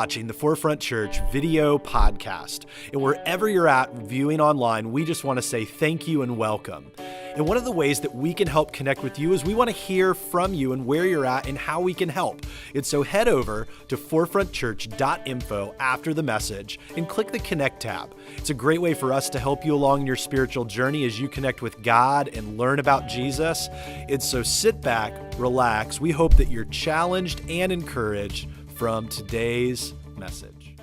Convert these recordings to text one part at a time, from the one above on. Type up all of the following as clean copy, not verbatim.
watching the Forefront Church video podcast. And wherever you're at viewing online, we just want to say thank you and welcome. And one of the ways that we can help connect with you is we want to hear from you and where you're at and how we can help. And so head over to forefrontchurch.info after the message and click the Connect tab. It's a great way for us to help you along your spiritual journey as you connect with God and learn about Jesus. And so sit back, relax. We hope that you're challenged and encouraged from today's message.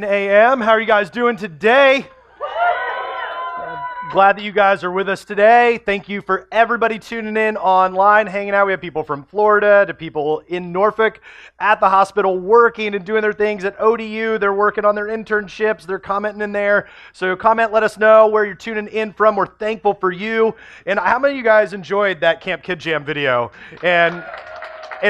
a.m. How are you guys doing today? Glad that you guys are with us today. Thank you for everybody tuning in online, hanging out. We have people from Florida to people in Norfolk at the hospital working and doing their things at ODU. They're working on their internships. They're commenting in there. So comment, let us know where you're tuning in from. We're thankful for you. And how many of you guys enjoyed that Camp Kid Jam video? And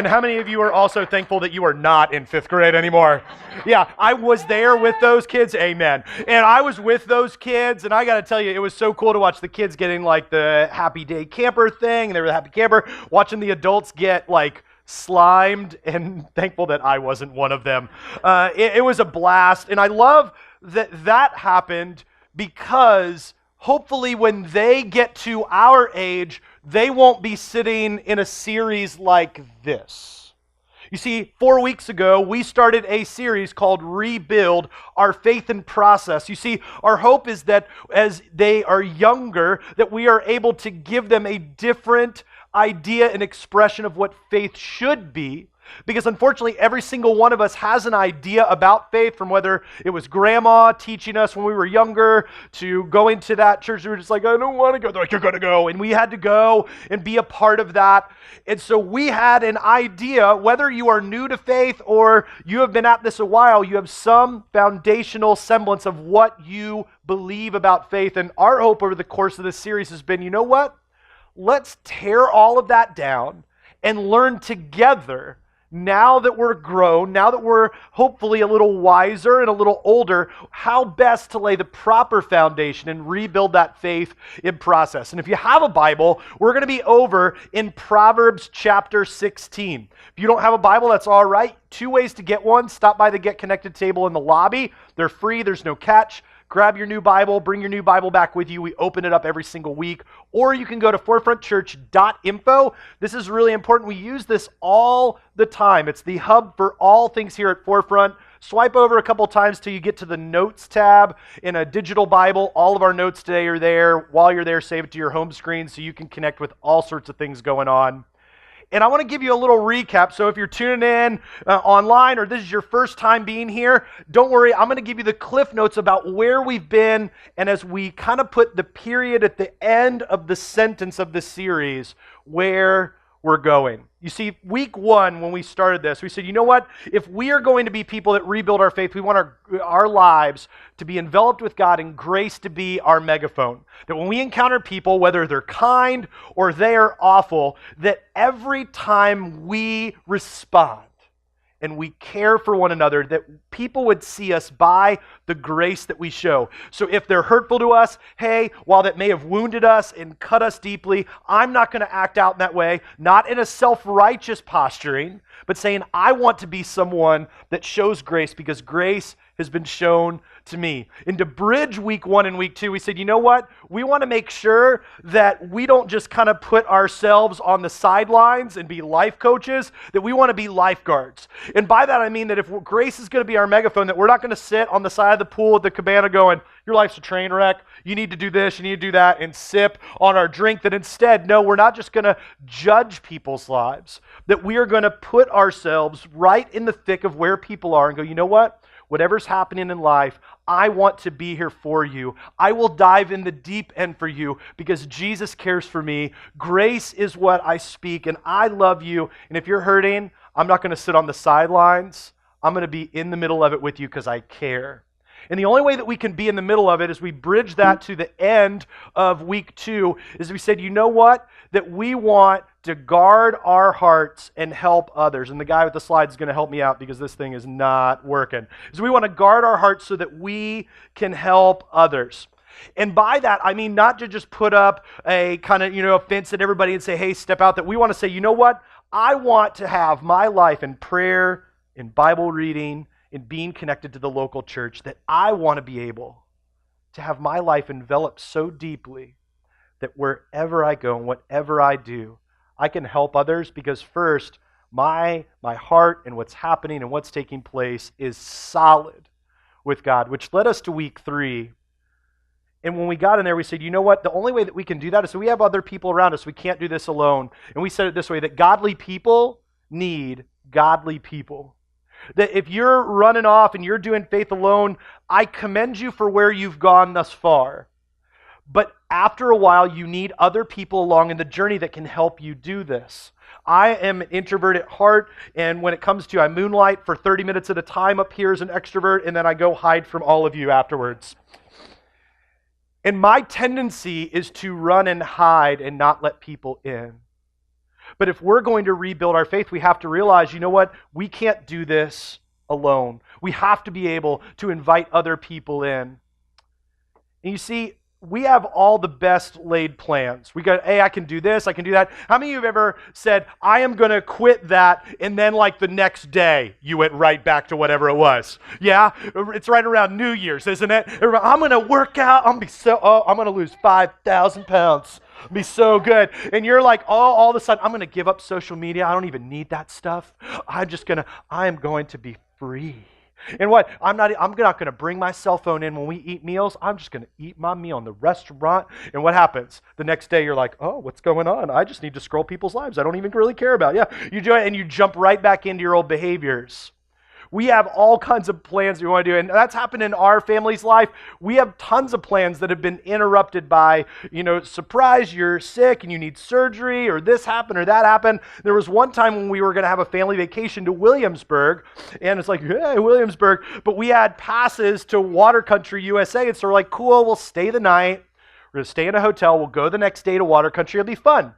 how many of you are also thankful that you are not in 5th grade anymore? Yeah, I was there with those kids, amen. And I was with those kids, and I got to tell you, it was so cool to watch the kids getting like the happy day camper thing. They were the happy camper, watching the adults get like slimed, and thankful that I wasn't one of them. It was a blast, and I love that happened because hopefully when they get to our age, they won't be sitting in a series like this. You see, 4 weeks ago, we started a series called Rebuild Our Faith and Process. You see, our hope is that as they are younger, that we are able to give them a different idea and expression of what faith should be. Because unfortunately, every single one of us has an idea about faith, from whether it was grandma teaching us when we were younger to going to that church. We were just like, I don't want to go. They're like, you're going to go. And we had to go and be a part of that. And so we had an idea, whether you are new to faith or you have been at this a while, you have some foundational semblance of what you believe about faith. And our hope over the course of this series has been, you know what? Let's tear all of that down and learn together. Now that we're grown, now that we're hopefully a little wiser and a little older, how best to lay the proper foundation and rebuild that faith in process. And if you have a Bible, we're going to be over in Proverbs chapter 16. If you don't have a Bible, that's all right. 2 ways to get one. Stop by the Get Connected table in the lobby. They're free. There's no catch. Grab your new Bible, bring your new Bible back with you. We open it up every single week. Or you can go to forefrontchurch.info. This is really important. We use this all the time. It's the hub for all things here at Forefront. Swipe over a couple times till you get to the Notes tab in a digital Bible. All of our notes today are there. While you're there, save it to your home screen so you can connect with all sorts of things going on. And I want to give you a little recap. So if you're tuning in online or this is your first time being here, don't worry. I'm going to give you the cliff notes about where we've been. And as we kind of put the period at the end of the sentence of the series, where we're going. You see, week 1, when we started this, we said, you know what? If we are going to be people that rebuild our faith, we want our lives to be enveloped with God and grace to be our megaphone. That when we encounter people, whether they're kind or they are awful, that every time we respond and we care for one another, that people would see us by the grace that we show. So if they're hurtful to us, hey, while that may have wounded us and cut us deeply, I'm not going to act out in that way, not in a self-righteous posturing, but saying, I want to be someone that shows grace because grace has been shown to me. And to bridge week 1 and week 2, we said, you know what? We want to make sure that we don't just kind of put ourselves on the sidelines and be life coaches, that we want to be lifeguards. And by that I mean that if grace is going to be our megaphone, that we're not going to sit on the side of the pool at the cabana going, your life's a train wreck, you need to do this, you need to do that, and sip on our drink. That instead, no, we're not just going to judge people's lives, that we are going to put ourselves right in the thick of where people are and go, you know what? Whatever's happening in life, I want to be here for you. I will dive in the deep end for you because Jesus cares for me. Grace is what I speak, and I love you. And if you're hurting, I'm not going to sit on the sidelines. I'm going to be in the middle of it with you because I care. And the only way that we can be in the middle of it is we bridge that to the end of week 2, is we said, you know what? That we want to guard our hearts and help others. And the guy with the slide is going to help me out because this thing is not working. So we want to guard our hearts so that we can help others. And by that, I mean not to just put up a kind of, a fence at everybody and say, hey, step out. That we want to say, you know what? I want to have my life in prayer, in Bible reading, in being connected to the local church, that I want to be able to have my life enveloped so deeply that wherever I go and whatever I do, I can help others because first, my heart and what's happening and what's taking place is solid with God, which led us to week 3. And when we got in there, we said, you know what? The only way that we can do that is we have other people around us. We can't do this alone. And we said it this way, that godly people need godly people. That if you're running off and you're doing faith alone, I commend you for where you've gone thus far. But after a while, you need other people along in the journey that can help you do this. I am an introvert at heart, and when it comes to, I moonlight for 30 minutes at a time up here as an extrovert, and then I go hide from all of you afterwards. And my tendency is to run and hide and not let people in. But if we're going to rebuild our faith, we have to realize, you know what? We can't do this alone. We have to be able to invite other people in. And you see, we have all the best laid plans. We got, hey, I can do this, I can do that. How many of you have ever said, I am going to quit that, and then like the next day, you went right back to whatever it was? Yeah? It's right around New Year's, isn't it? I'm going to work out, I'm going to lose 5,000 pounds. Be so good. And you're like, all of a sudden, I'm going to give up social media. I don't even need that stuff. I am going to be free. And what? I'm not going to bring my cell phone in when we eat meals. I'm just going to eat my meal in the restaurant. And what happens? The next day, you're like, oh, what's going on? I just need to scroll people's lives I don't even really care about. Yeah, you do it, and you jump right back into your old behaviors. We have all kinds of plans we want to do, and that's happened in our family's life. We have tons of plans that have been interrupted by, surprise, you're sick and you need surgery, or this happened or that happened. There was one time when we were going to have a family vacation to Williamsburg, and it's like, hey, Williamsburg, but we had passes to Water Country, USA, and so we're like, cool, we'll stay the night. We're going to stay in a hotel. We'll go the next day to Water Country. It'll be fun.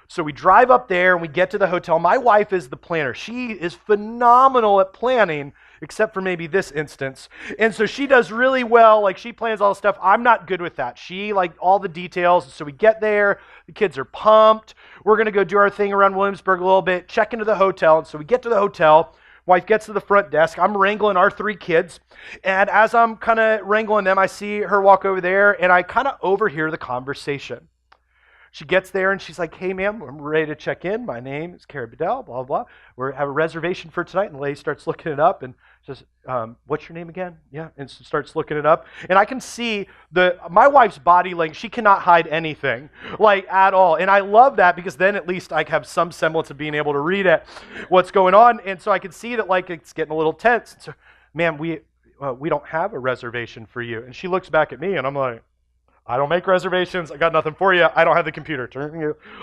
So we drive up there and we get to the hotel. My wife is the planner. She is phenomenal at planning, except for maybe this instance. And so she does really well. Like, she plans all the stuff. I'm not good with that. She, like, all the details. So we get there. The kids are pumped. We're going to go do our thing around Williamsburg a little bit, check into the hotel. And so we get to the hotel. Wife gets to the front desk. I'm wrangling our 3 kids. And as I'm kind of wrangling them, I see her walk over there, and I kind of overhear the conversation. She gets there and she's like, hey, ma'am, I'm ready to check in. My name is Carrie Bedell, blah, blah, blah. We have a reservation for tonight. And the lady starts looking it up and says, what's your name again? Yeah, and starts looking it up. And I can see my wife's body language. She cannot hide anything, like, at all. And I love that because then at least I have some semblance of being able to read it, what's going on. And so I can see that, like, it's getting a little tense. So, ma'am, we don't have a reservation for you. And she looks back at me and I'm like, I don't make reservations. I got nothing for you. I don't have the computer.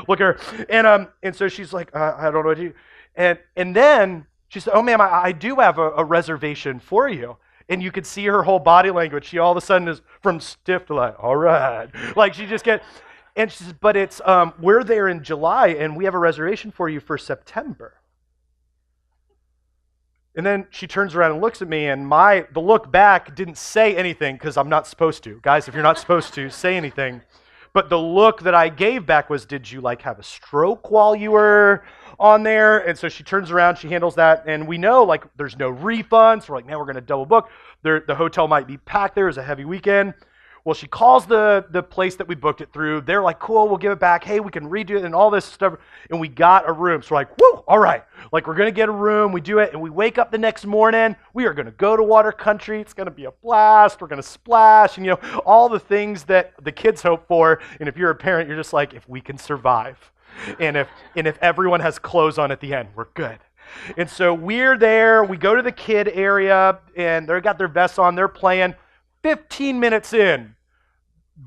Look at her. And so she's like, I don't know what to do. And then she said, oh, ma'am, I do have a reservation for you. And you could see her whole body language. She all of a sudden is from stiff to like, all right. Like, she just and she says, but it's, we're there in July and we have a reservation for you for September. And then she turns around and looks at me, and the look back didn't say anything because I'm not supposed to. Guys, if you're not supposed to, say anything. But the look that I gave back was, did you like have a stroke while you were on there? And so she turns around, she handles that, and we know like there's no refunds. We're like, man, we're going to double book. The hotel might be packed there. It's a heavy weekend. Well, she calls the place that we booked it through. They're like, cool, we'll give it back. Hey, we can redo it and all this stuff. And we got a room. So we're like, whoo, all right. Like, we're going to get a room. We do it. And we wake up the next morning. We are going to go to water country. It's going to be a blast. We're going to splash. And, you know, all the things that the kids hope for. And if you're a parent, you're just like, if we can survive. And if everyone has clothes on at the end, we're good. And so we're there. We go to the kid area. And they've got their vests on. They're playing. 15 minutes in,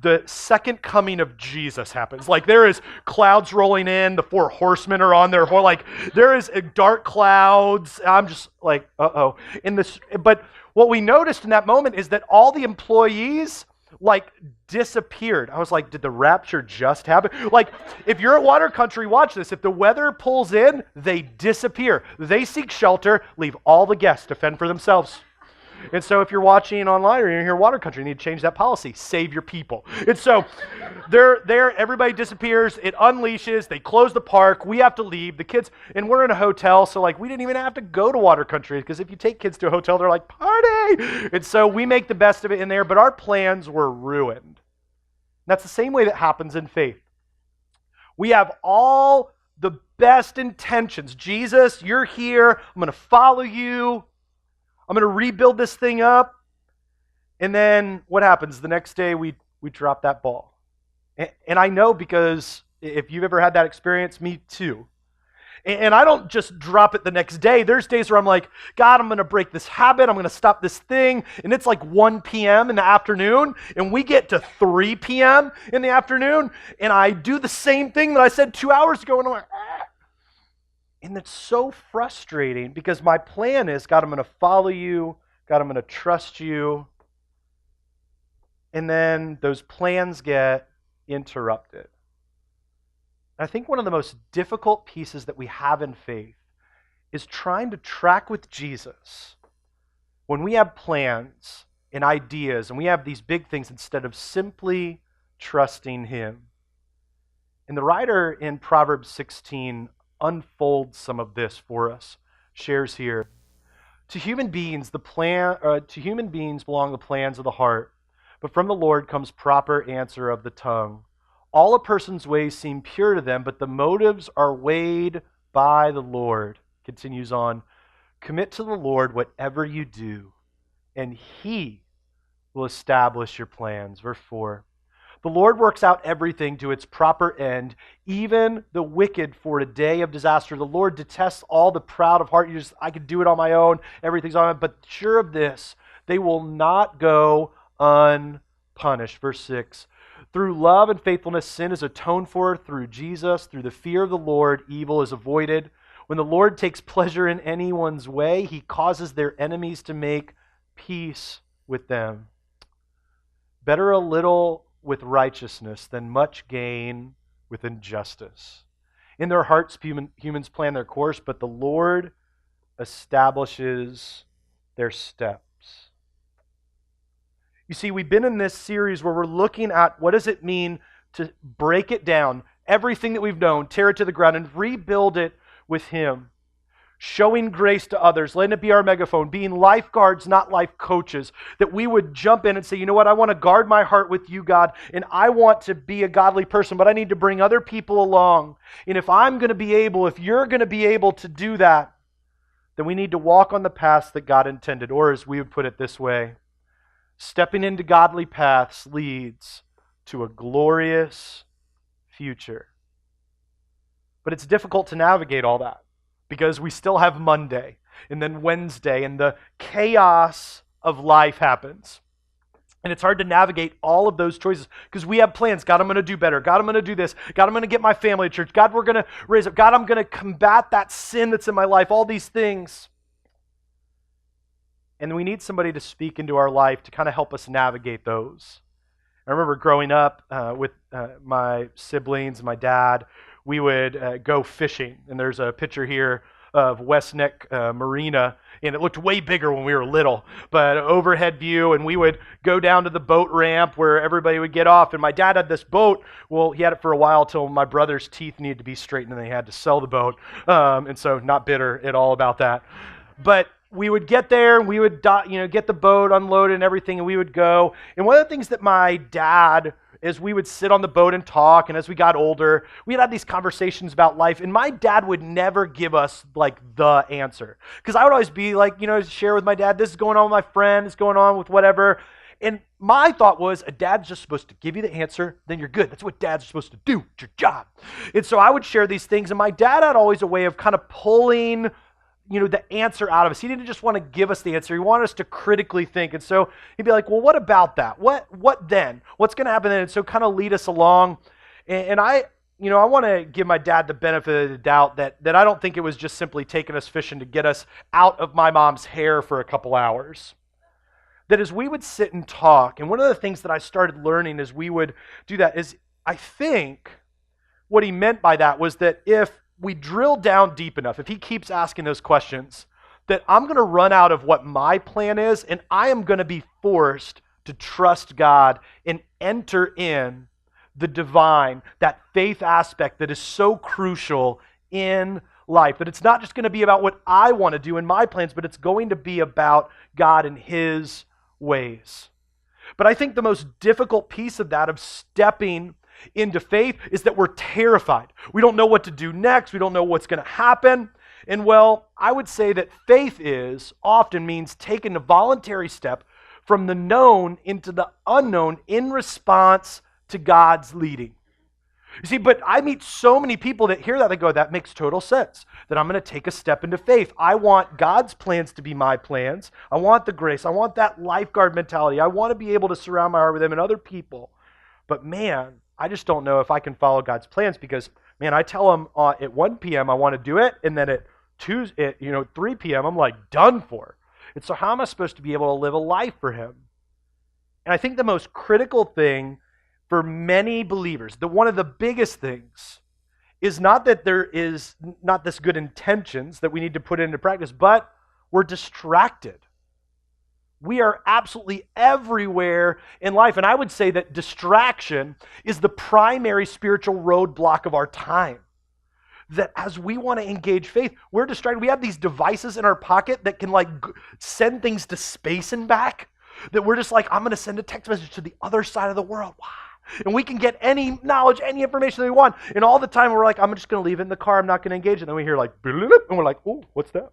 the second coming of Jesus happens. Like there is clouds rolling in, the four horsemen are on there, like there is dark clouds. I'm just like, uh-oh. But what we noticed in that moment is that all the employees like disappeared. I was like, did the rapture just happen? Like if you're at Water Country, watch this. If the weather pulls in, they disappear. They seek shelter, leave all the guests to fend for themselves. And so if you're watching online or you're here in Water Country, you need to change that policy. Save your people. And so they're there, everybody disappears, it unleashes, they close the park, we have to leave, the kids, and we're in a hotel, so like we didn't even have to go to Water Country, because if you take kids to a hotel, they're like, party! And so we make the best of it in there, but our plans were ruined. And that's the same way that happens in faith. We have all the best intentions. Jesus, you're here, I'm going to follow you, I'm going to rebuild this thing up. And then what happens? The next day we drop that ball. And I know, because if you've ever had that experience, me too. And I don't just drop it the next day. There's days where I'm like, God, I'm going to break this habit. I'm going to stop this thing. And it's like 1 p.m. in the afternoon. And we get to 3 p.m. in the afternoon. And I do the same thing that I said 2 hours ago. And I'm like, ah. And it's so frustrating, because my plan is, God, I'm going to follow you. God, I'm going to trust you. And then those plans get interrupted. I think one of the most difficult pieces that we have in faith is trying to track with Jesus when we have plans and ideas and we have these big things, instead of simply trusting Him. And the writer in Proverbs 16 unfolds some of this for us, shares here. To human beings belong the plans of the heart, but from the Lord comes proper answer of the tongue. All a person's ways seem pure to them, but the motives are weighed by the Lord. Continues on. Commit to the Lord whatever you do, and He will establish your plans. Verse 4. The Lord works out everything to its proper end, even the wicked for a day of disaster. The Lord detests all the proud of heart. I could do it on my own. Everything's on it. But sure of this, they will not go unpunished. Verse 6. Through love and faithfulness, sin is atoned for. Through Jesus, through the fear of the Lord, evil is avoided. When the Lord takes pleasure in anyone's way, He causes their enemies to make peace with them. Better a little with righteousness than much gain with injustice. In their hearts, humans plan their course, but the Lord establishes their steps. You see, we've been in this series where we're looking at what does it mean to break it down, everything that we've known, tear it to the ground, and rebuild it with Him. Showing grace to others, letting it be our megaphone, being lifeguards, not life coaches, that we would jump in and say, you know what, I want to guard my heart with you, God, and I want to be a godly person, but I need to bring other people along. And if you're going to be able to do that, then we need to walk on the paths that God intended. Or as we would put it this way, stepping into godly paths leads to a glorious future. But it's difficult to navigate all that, because we still have Monday, and then Wednesday, and the chaos of life happens. And it's hard to navigate all of those choices, because we have plans. God, I'm going to do better. God, I'm going to do this. God, I'm going to get my family to church. God, we're going to raise up. God, I'm going to combat that sin that's in my life, all these things. And we need somebody to speak into our life to kind of help us navigate those. I remember growing up with my siblings and my dad, we would go fishing. And there's a picture here of West Neck Marina, and it looked way bigger when we were little, but overhead view, and we would go down to the boat ramp where everybody would get off, and my dad had this boat. Well, he had it for a while till my brother's teeth needed to be straightened and they had to sell the boat, and so not bitter at all about that. But we would get there, and we would get the boat unloaded and everything, and we would go. And one of the things that my dad, as we would sit on the boat and talk, and as we got older, we'd have these conversations about life, and my dad would never give us like the answer. Because I would always be like, share with my dad, this is going on with my friend, this is going on with whatever. And my thought was, a dad's just supposed to give you the answer, then you're good. That's what dads are supposed to do. It's your job. And so I would share these things, and my dad had always a way of kind of pulling the answer out of us. He didn't just want to give us the answer. He wanted us to critically think. And so he'd be like, well, what about that? What then? What's going to happen then? And so kind of lead us along. And I want to give my dad the benefit of the doubt that I don't think it was just simply taking us fishing to get us out of my mom's hair for a couple hours. That as we would sit and talk, and one of the things that I started learning as we would do that is, I think what he meant by that was that if we drill down deep enough, if he keeps asking those questions, that I'm going to run out of what my plan is, and I am going to be forced to trust God and enter in the divine, that faith aspect that is so crucial in life. That it's not just going to be about what I want to do in my plans, but it's going to be about God and His ways. But I think the most difficult piece of that, of stepping into faith, is that we're terrified. We don't know what to do next. We don't know what's going to happen. And well, I would say that faith often means taking a voluntary step from the known into the unknown in response to God's leading. You see, but I meet so many people that hear that, they go, that makes total sense, that I'm going to take a step into faith. I want God's plans to be my plans. I want the grace. I want that lifeguard mentality. I want to be able to surround my heart with Him and other people. But man, I just don't know if I can follow God's plans, because, man, I tell Him at 1 p.m. I want to do it, and then at 3 p.m. I'm like done for. And so how am I supposed to be able to live a life for Him? And I think the most critical thing for many believers, one of the biggest things, is not that there is not this good intentions that we need to put into practice, but we're distracted. We are absolutely everywhere in life. And I would say that distraction is the primary spiritual roadblock of our time. That as we want to engage faith, we're distracted. We have these devices in our pocket that can send things to space and back. That we're just like, I'm going to send a text message to the other side of the world. Wow. And we can get any knowledge, any information that we want. And all the time we're like, I'm just going to leave it in the car. I'm not going to engage. And then we hear and we're like, oh, what's that?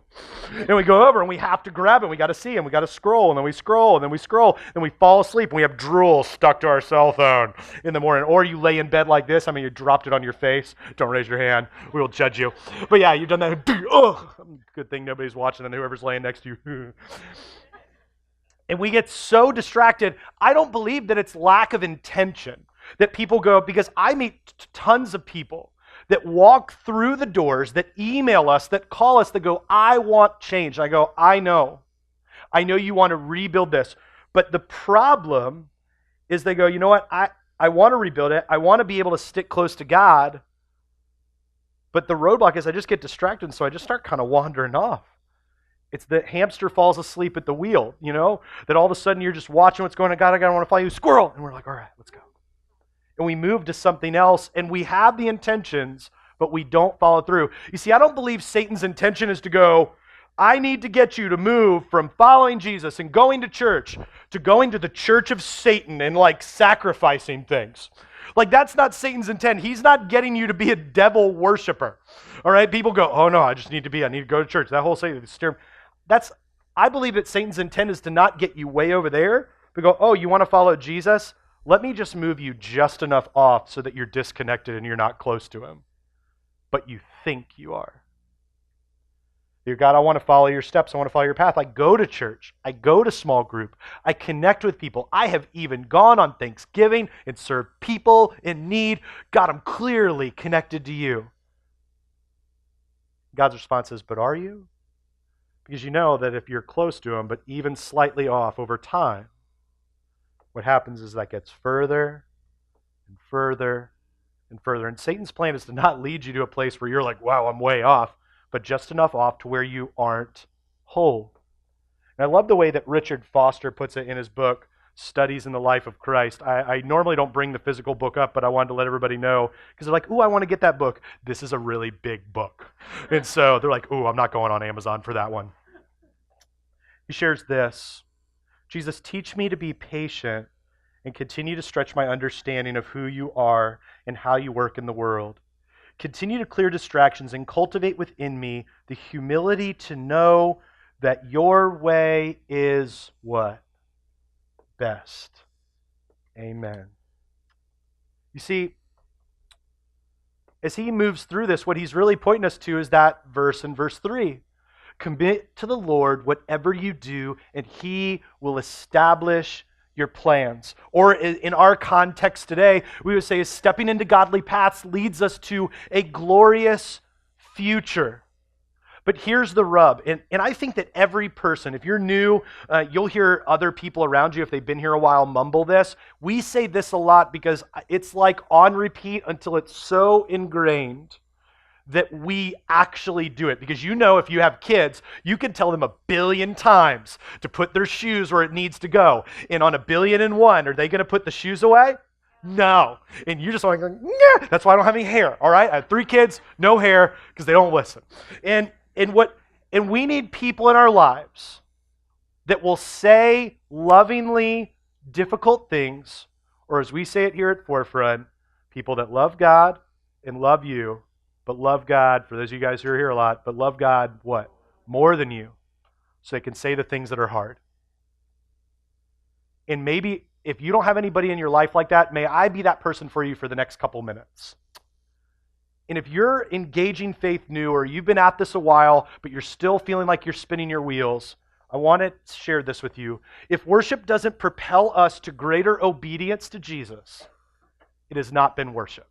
And we go over and we have to grab it. We got to see and we got to scroll. And then we scroll and then we scroll. And we fall asleep and we have drool stuck to our cell phone in the morning. Or you lay in bed like this. You dropped it on your face. Don't raise your hand. We will judge you. But yeah, you've done that. Oh, good thing nobody's watching and whoever's laying next to you. And we get so distracted. I don't believe that it's lack of intention that people go, because I meet tons of people that walk through the doors, that email us, that call us, that go, I want change. I go, I know you want to rebuild this. But the problem is they go, you know what, I want to rebuild it. I want to be able to stick close to God. But the roadblock is I just get distracted, and so I just start kind of wandering off. It's the hamster falls asleep at the wheel, that all of a sudden you're just watching what's going on. God, I want to follow you. Squirrel. And we're like, all right, let's go. And we move to something else, and we have the intentions, but we don't follow through. You see, I don't believe Satan's intention is to go, I need to get you to move from following Jesus and going to church to going to the church of Satan and sacrificing things. That's not Satan's intent. He's not getting you to be a devil worshiper. All right? People go, oh no, I need to go to church. That whole Satan, I believe that Satan's intent is to not get you way over there, but go, oh, you want to follow Jesus? Let me just move you just enough off so that you're disconnected and you're not close to Him. But you think you are. Dear God, I want to follow your steps. I want to follow your path. I go to church. I go to small group. I connect with people. I have even gone on Thanksgiving and served people in need. God, I'm clearly connected to you. God's response is, but are you? Because you know that if you're close to Him, but even slightly off over time, what happens is that gets further and further and further. And Satan's plan is to not lead you to a place where you're like, wow, I'm way off, but just enough off to where you aren't whole. And I love the way that Richard Foster puts it in his book, Studies in the Life of Christ. I normally don't bring the physical book up, but I wanted to let everybody know, because they're like, ooh, I want to get that book. This is a really big book. And so they're like, ooh, I'm not going on Amazon for that one. He shares this: Jesus, teach me to be patient and continue to stretch my understanding of who you are and how you work in the world. Continue to clear distractions and cultivate within me the humility to know that your way is what? Best. Amen. You see, as he moves through this, what he's really pointing us to is that verse in verse 3. Commit to the Lord whatever you do, and he will establish your plans. Or in our context today, we would say stepping into godly paths leads us to a glorious future. But here's the rub, and I think that every person, if you're new, you'll hear other people around you, if they've been here a while, mumble this. We say this a lot because it's like on repeat until it's so ingrained that we actually do it. Because if you have kids, you can tell them 1 billion times to put their shoes where it needs to go. And on 1,000,001, are they going to put the shoes away? No. And you just want to go, yeah. That's why I don't have any hair, all right? I have 3 kids, no hair, because they don't listen. And we need people in our lives that will say lovingly difficult things, or as we say it here at Forefront, people that love God and love you, but love God, for those of you guys who are here a lot, but love God, what? More than you, so they can say the things that are hard. And maybe if you don't have anybody in your life like that, may I be that person for you for the next couple minutes. And if you're engaging faith new, or you've been at this a while, but you're still feeling like you're spinning your wheels, I want to share this with you. If worship doesn't propel us to greater obedience to Jesus, it has not been worship.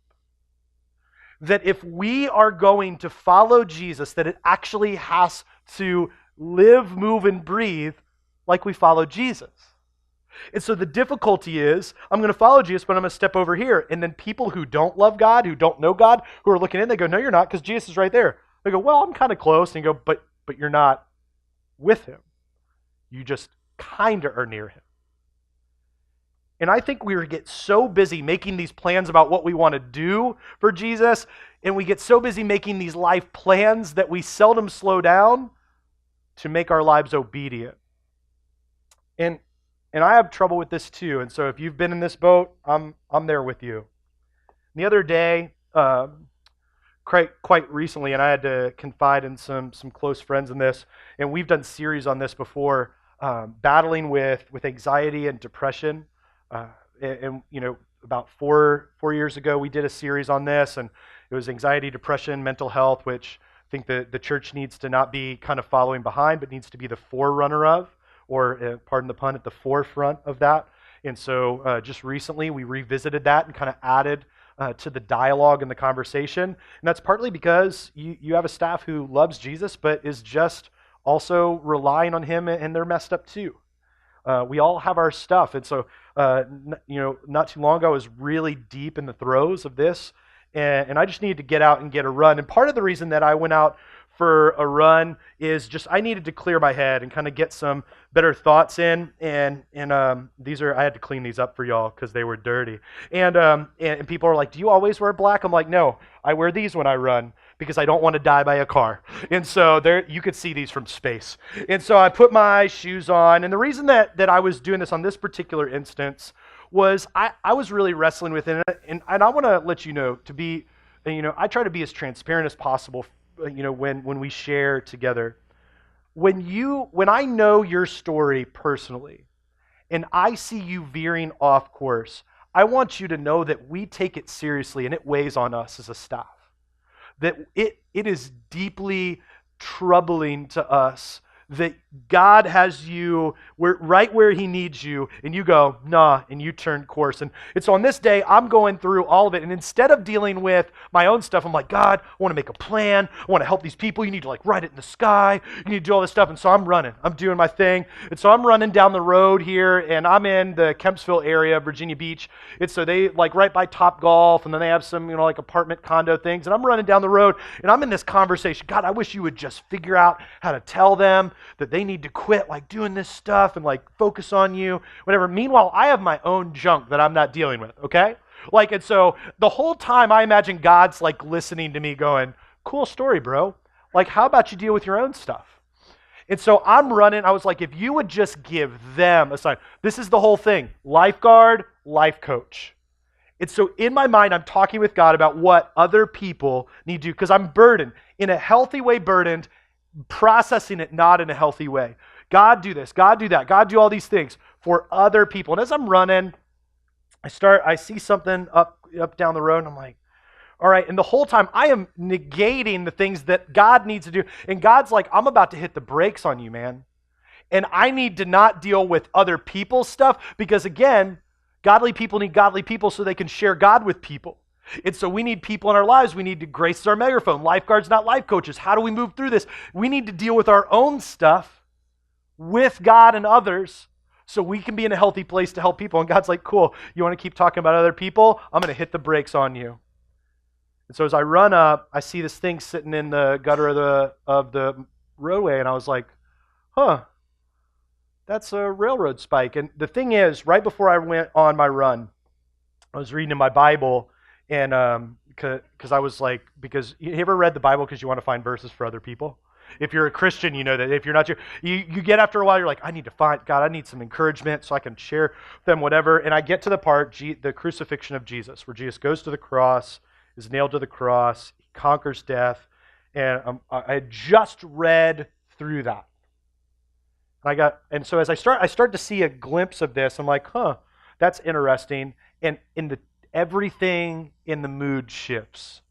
That if we are going to follow Jesus, that it actually has to live, move, and breathe like we follow Jesus. And so the difficulty is, I'm going to follow Jesus, but I'm going to step over here. And then people who don't love God, who don't know God, who are looking in, they go, no, you're not, because Jesus is right there. They go, well, I'm kind of close. And you go, but you're not with him. You just kind of are near him. And I think we get so busy making these plans about what we want to do for Jesus, and we get so busy making these life plans that we seldom slow down to make our lives obedient. And I have trouble with this too. And so if you've been in this boat, I'm there with you. The other day, quite recently, and I had to confide in some close friends in this, and we've done series on this before, battling with anxiety and depression. And about four years ago, we did a series on this, and it was anxiety, depression, mental health, which I think the church needs to not be kind of following behind, but needs to be the forerunner of, or pardon the pun, at the forefront of that. And so just recently, we revisited that and kind of added to the dialogue and the conversation. And that's partly because you have a staff who loves Jesus, but is just also relying on him, and they're messed up too. We all have our stuff. And so, not too long ago, I was really deep in the throes of this, and I just needed to get out and get a run. And part of the reason that I went out for a run is just I needed to clear my head and kind of get some better thoughts in. And these are, I had to clean these up for y'all because they were dirty. And people are like, do you always wear black? I'm like, no, I wear these when I run because I don't want to die by a car. And so there, you could see these from space. And so I put my shoes on. And the reason that I was doing this on this particular instance was I was really wrestling with it. And I want to let you know I try to be as transparent as possible when we share together. When I know your story personally and I see you veering off course, I want you to know that we take it seriously and it weighs on us as a staff. That it is deeply troubling to us that God has you right where he needs you, and you go, nah, and you turn course. And so on this day, I'm going through all of it, and instead of dealing with my own stuff, I'm like, God, I want to make a plan. I want to help these people. You need to like write it in the sky. You need to do all this stuff. And so I'm running. I'm doing my thing. And so I'm running down the road here, and I'm in the Kempsville area, Virginia Beach. It's so they like right by Top Golf, and then they have some, like apartment condo things. And I'm running down the road, and I'm in this conversation. God, I wish you would just figure out how to tell them that they need to quit like doing this stuff and like focus on you, whatever. Meanwhile, I have my own junk that I'm not dealing with, okay? Like, and so the whole time I imagine God's like listening to me going, cool story, bro. Like, how about you deal with your own stuff? And so I'm running. I was like, if you would just give them a sign. This is the whole thing. Lifeguard, life coach. And so in my mind, I'm talking with God about what other people need to do because I'm burdened, in a healthy way burdened, processing it not in a healthy way. God, do this. God, do that. God, do all these things for other people. And as I'm running, I see something up down the road, and I'm like, all right. And the whole time I am negating the things that God needs to do. And God's like, I'm about to hit the brakes on you, man. And I need to not deal with other people's stuff because, again, godly people need godly people so they can share God with people. And so we need people in our lives. We need to grace our megaphone. Lifeguards, not life coaches. How do we move through this? We need to deal with our own stuff with God and others so we can be in a healthy place to help people. And God's like, cool, you want to keep talking about other people? I'm going to hit the brakes on you. And so as I run up, I see this thing sitting in the gutter of the roadway, and I was like, huh, that's a railroad spike. And the thing is, right before I went on my run, I was reading in my Bible, and because I was like, because you ever read the Bible because you want to find verses for other people? If you're a Christian, you know that. If you're not, you get after a while, you're like, I need to find, God, I need some encouragement so I can share them, whatever. And I get to the part, the crucifixion of Jesus, where Jesus goes to the cross, is nailed to the cross, he conquers death, and I had just read through that. And so as I start to see a glimpse of this, I'm like, huh, that's interesting. And everything in the mood shifts.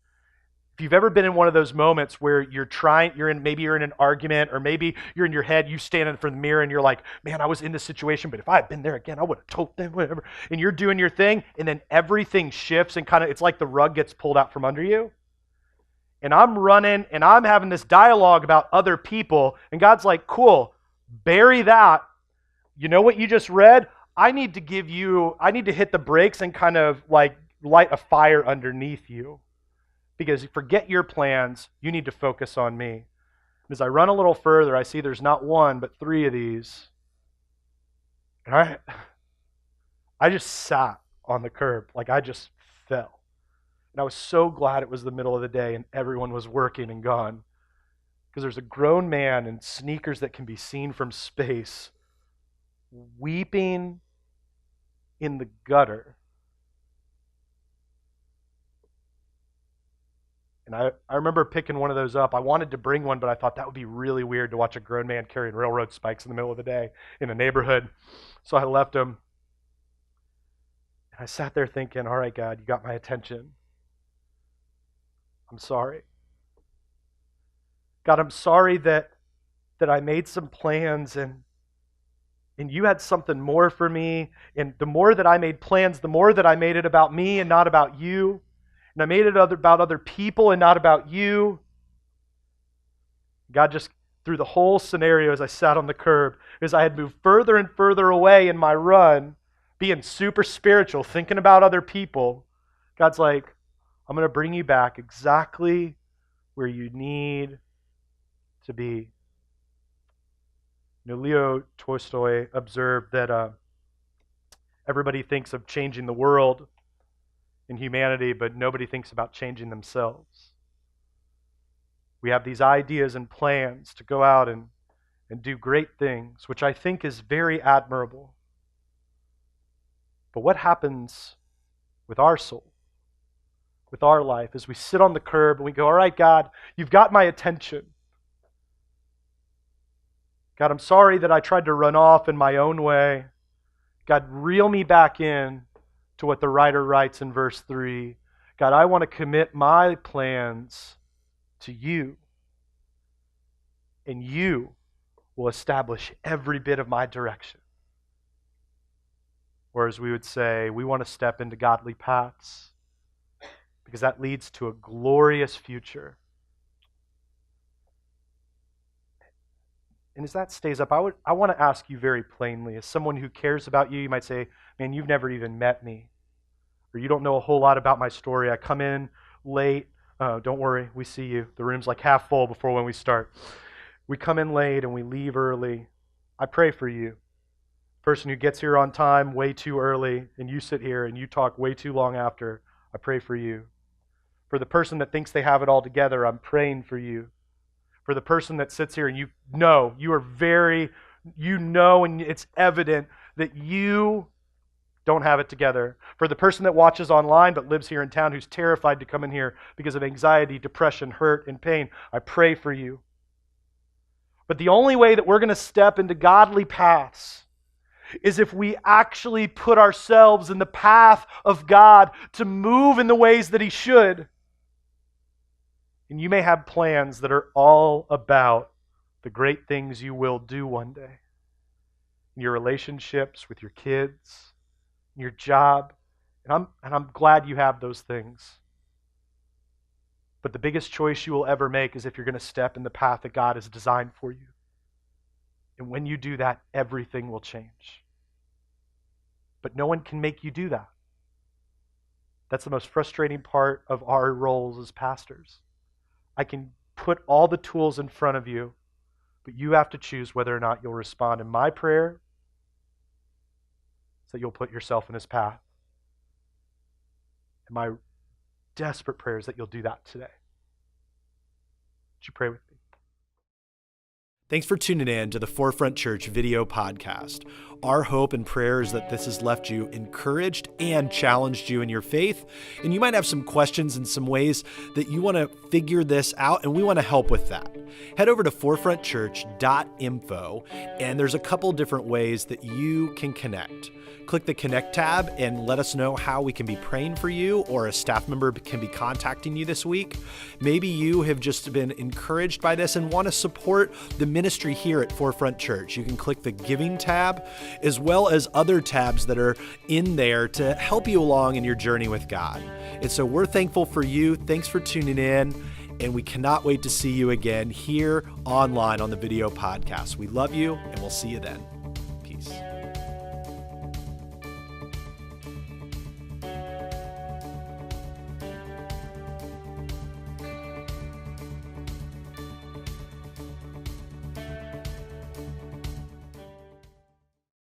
If you've ever been in one of those moments where maybe you're in an argument, or maybe you're in your head, you stand in front of the mirror and you're like, man, I was in this situation, but if I had been there again, I would have told them, whatever. And you're doing your thing, and then everything shifts and it's like the rug gets pulled out from under you. And I'm running and I'm having this dialogue about other people, and God's like, cool, bury that. You know what you just read? I need to hit the brakes and kind of like light a fire underneath you. Because forget your plans, you need to focus on me. As I run a little further, I see there's not one, but 3 of these. And I just sat on the curb, like I just fell. And I was so glad it was the middle of the day and everyone was working and gone. Because there's a grown man in sneakers that can be seen from space, weeping in the gutter. And I remember picking one of those up. I wanted to bring one, but I thought that would be really weird to watch a grown man carrying railroad spikes in the middle of the day in a neighborhood. So I left him. And I sat there thinking, all right, God, you got my attention. I'm sorry. God, I'm sorry that I made some plans and you had something more for me. And the more that I made plans, the more that I made it about me and not about you. And I made it about other people and not about you. God, just through the whole scenario as I sat on the curb, as I had moved further and further away in my run, being super spiritual, thinking about other people, God's like, I'm going to bring you back exactly where you need to be. Leo Tolstoy observed that everybody thinks of changing the world in humanity, but nobody thinks about changing themselves. We have these ideas and plans to go out and do great things, which I think is very admirable. But what happens with our soul, with our life, as we sit on the curb and we go, all right, God, you've got my attention. God, I'm sorry that I tried to run off in my own way. God, reel me back in to what the writer writes in verse 3. God, I want to commit my plans to you. And you will establish every bit of my direction. Or as we would say, we want to step into godly paths because that leads to a glorious future. And as that stays up, I want to ask you very plainly, as someone who cares about you, you might say, man, you've never even met me, or you don't know a whole lot about my story. I come in late. Don't worry, we see you. The room's like half full before when we start. We come in late and we leave early. I pray for you. Person who gets here on time way too early, and you sit here and you talk way too long after, I pray for you. For the person that thinks they have it all together, I'm praying for you. For the person that sits here and and it's evident that you don't have it together. For the person that watches online but lives here in town who's terrified to come in here because of anxiety, depression, hurt, and pain, I pray for you. But the only way that we're going to step into godly paths is if we actually put ourselves in the path of God to move in the ways that He should. And you may have plans that are all about the great things you will do one day. In your relationships with your kids, in your job. And I'm glad you have those things. But the biggest choice you will ever make is if you're going to step in the path that God has designed for you. And when you do that, everything will change. But no one can make you do that. That's the most frustrating part of our roles as pastors. I can put all the tools in front of you, but you have to choose whether or not you'll respond. And my prayer is that you'll put yourself in His path. And my desperate prayer is that you'll do that today. Would you pray with me? Thanks for tuning in to the Forefront Church video podcast. Our hope and prayer is that this has left you encouraged and challenged you in your faith. And you might have some questions and some ways that you want to figure this out, and we want to help with that. Head over to forefrontchurch.info, and there's a couple different ways that you can connect. Click the Connect tab and let us know how we can be praying for you, or a staff member can be contacting you this week. Maybe you have just been encouraged by this and want to support the ministry here at Forefront Church. You can click the Giving tab, as well as other tabs that are in there to help you along in your journey with God. And so we're thankful for you. Thanks for tuning in. And we cannot wait to see you again here online on the video podcast. We love you, and we'll see you then.